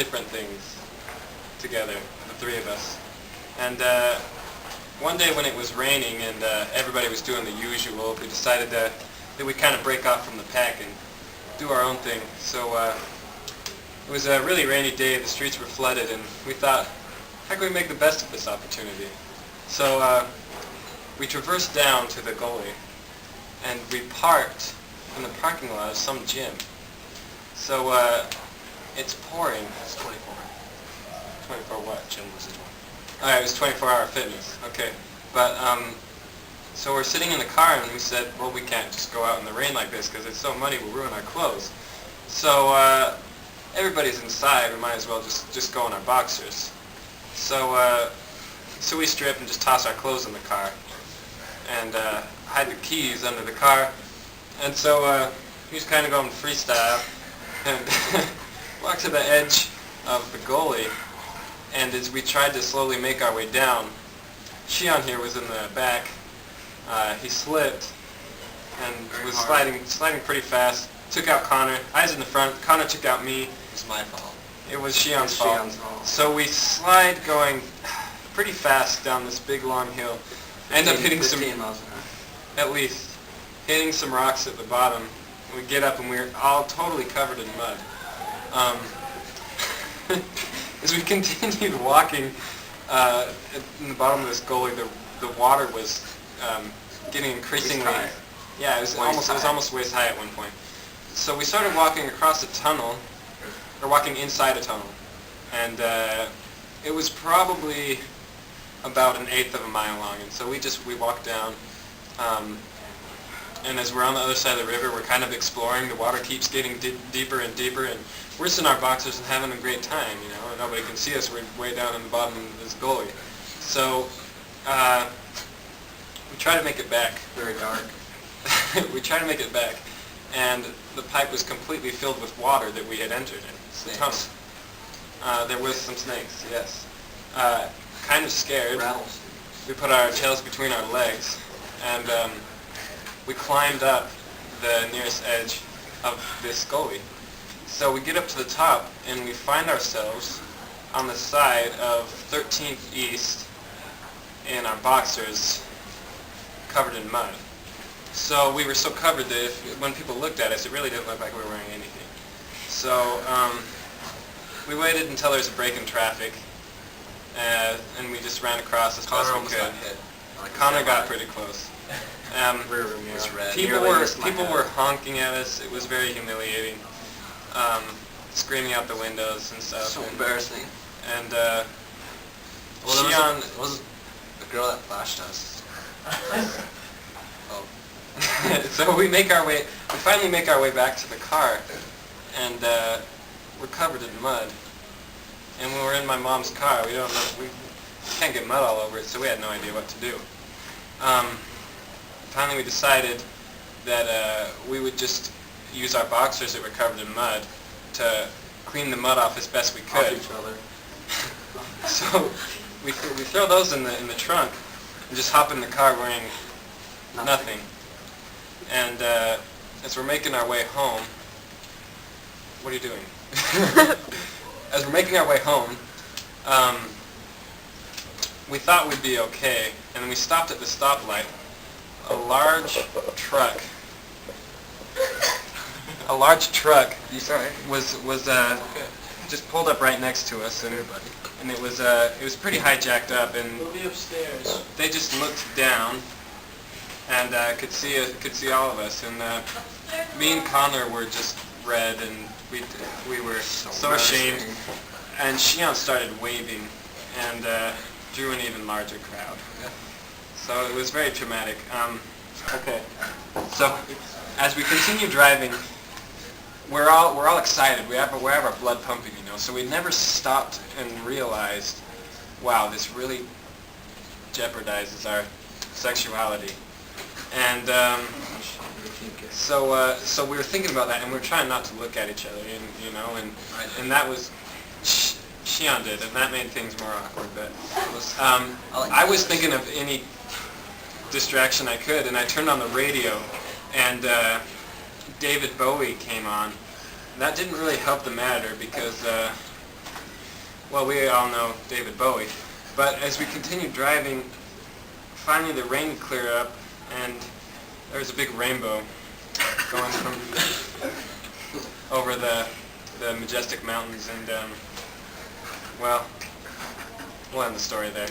different things together, the three of us. And one day when it was raining and everybody was doing the usual, we decided that we'd kind of break off from the pack and do our own thing. So it was a really rainy day, the streets were flooded, and we thought, how can we make the best of this opportunity? So we traversed down to the gully, and we parked in the parking lot of some gym. So it's pouring. It's 24. 24 what? Gym was 20. Alright, it was 24-hour fitness. Okay. But, so we're sitting in the car and we said, well, we can't just go out in the rain like this because it's so muddy, we'll ruin our clothes. So, everybody's inside, we might as well just go in our boxers. So, so we strip and just toss our clothes in the car and hide the keys under the car. And so, we just kind of going freestyle and walk to the edge of the gully. And as we tried to slowly make our way down, Sion here was in the back. He slipped and was sliding pretty fast. Took out Connor. I was in the front. Connor took out me. It was my fault. It was Sion's fault. So we slide going pretty fast down this big long hill. End up hitting 15 miles an hour. at least hitting some rocks at the bottom. We get up and we're all totally covered in mud. As we continued walking in the bottom of this gully, the water was getting increasingly. Yeah, it was almost waist high at one point. So we started walking across a tunnel, or walking inside a tunnel, and it was probably about 1/8 of a mile long. And so we walked down, and as we're on the other side of the river, we're kind of exploring. The water keeps getting deeper and deeper, and we're just in our boxers and having a great time, you know. Nobody can see us. We're way down in the bottom of this gully. So we try to make it back. Very dark. We try to make it back, and the pipe was completely filled with water that we had entered in. Snakes. There was some snakes, yes. Kind of scared. Rattlesnakes. We put our tails between our legs, and we climbed up the nearest edge of this gully. So we get up to the top, and we find ourselves on the side of 13th East in our boxers, covered in mud. So we were so covered that when people looked at us, it really didn't look like we were wearing anything. So we waited until there was a break in traffic, and we just ran across as best we could. Got hit. Connor got pretty close. People were honking at us. It was very humiliating. Screaming out the windows and stuff. So embarrassing. And Sion was the girl that flashed us. Oh. So we finally make our way back to the car, and we're covered in mud. And when we're in my mom's car, we can't get mud all over it, so we had no idea what to do. Finally we decided that we would just use our boxers that were covered in mud to clean the mud off as best we could. Off each other. So we throw those in the trunk and just hop in the car wearing nothing. And as we're making our way home, what are you doing? As we're making our way home, we thought we'd be okay, and then we stopped at the stoplight. A large truck was just pulled up right next to us, and it was pretty high jacked up, and We'll be upstairs. they just looked down and could see all of us, and me and Connor were just red, and we were so ashamed, and Sion started waving and drew an even larger crowd. So it was very traumatic. Okay. So as we continue driving, we're all excited. We have our blood pumping, you know. So we never stopped and realized, wow, this really jeopardizes our sexuality. And so we were thinking about that, and we were trying not to look at each other, and that was Sion did, and that made things more awkward. But I was thinking of any distraction I could, and I turned on the radio, and David Bowie came on. That didn't really help the matter because well, we all know David Bowie. But as we continued driving, finally the rain cleared up, and there was a big rainbow going from over the majestic mountains, and well, we'll end the story there.